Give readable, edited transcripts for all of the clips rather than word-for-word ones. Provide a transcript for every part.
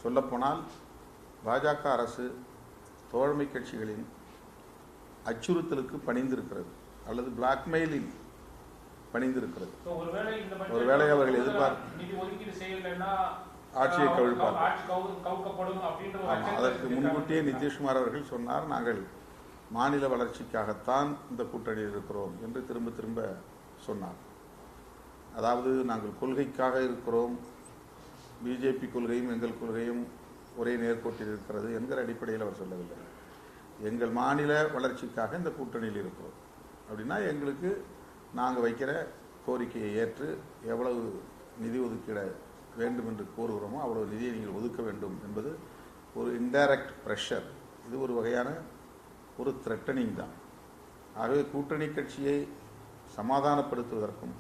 சொல்லப்போனால் பாஜக அரசு தோழமை கட்சிகளின் அச்சுறுத்தலுக்கு பணிந்திருக்கிறது அல்லது பிளாக்மெயிலில் பணிந்திருக்கிறது. ஒருவேளை அவர்கள் ஆட்சியை கவிழ்ப்பார். அதற்கு முன்கூட்டியே நிதிஷ்குமார் அவர்கள் சொன்னார், நாங்கள் மாநில வளர்ச்சிக்காகத்தான் இந்த கூட்டணியில் இருக்கிறோம் என்று திரும்ப திரும்ப சொன்னார். அதாவது நாங்கள் கொள்கைக்காக இருக்கிறோம், பிஜேபி கொள்கையும் எங்கள் கொள்கையும் ஒரே நேர்கோட்டில் இருக்கிறது என்கிற அடிப்படையில் அவர் சொல்லவில்லை. எங்கள் மாநில வளர்ச்சிக்காக இந்த கூட்டணியில் இருக்கிறோம் அப்படின்னா எங்களுக்கு நாங்கள் வைக்கிற கோரிக்கையை ஏற்று எவ்வளவு நிதி ஒதுக்கீட வேண்டும் என்று கோருகிறோமோ அவ்வளவு நிதியை நீங்கள் ஒதுக்க வேண்டும் என்பது ஒரு இன்டைரக்ட் ப்ரெஷர். இது ஒரு வகையான ஒரு த்ரெட்டனிங் தான். ஆகவே கூட்டணி கட்சியை சமாதானப்படுத்துவதற்கும்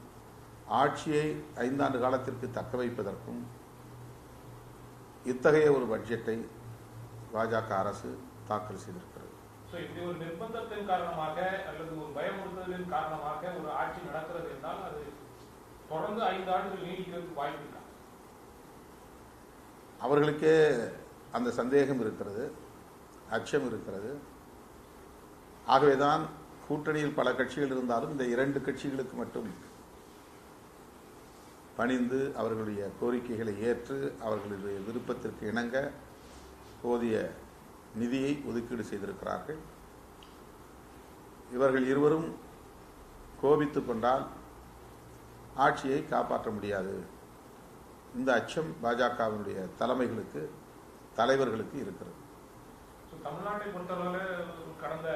ஆட்சியை 5 ஆண்டு காலத்திற்கு தக்க வைப்பதற்கும் இத்தகைய ஒரு பட்ஜெட்டை பாஜக அரசு தாக்கல் செய்திருக்கிறது. இப்படி ஒரு நிர்பந்தத்தின் காரணமாக அல்லது ஒரு பயமுறுத்தலின் காரணமாக ஒரு ஆட்சி நடக்கிறது என்றால் அது தொடர்ந்து 5 ஆண்டுகள் நீடிக்கிறதுக்கு வாய்ப்பு இருக்கா? அவர்களுக்கே அந்த சந்தேகம் இருக்கிறது, அச்சம் இருக்கிறது. ஆகவேதான் கூட்டணியில் பல கட்சிகள் இருந்தாலும் இந்த 2 கட்சிகளுக்கு மட்டும் பணிந்து அவர்களுடைய கோரிக்கைகளை ஏற்று அவர்களுடைய விருப்பத்திற்கு இணங்க போதிய நிதியை ஒதுக்கீடு செய்திருக்கிறார்கள். இவர்கள் இருவரும் கோபித்து கொண்டால் ஆட்சியை காப்பாற்ற முடியாது. இந்த அச்சம் பாஜகவினுடைய தலைவர்களுக்கு இருக்கிறது. தமிழ்நாட்டை பொறுத்தவரை கடந்த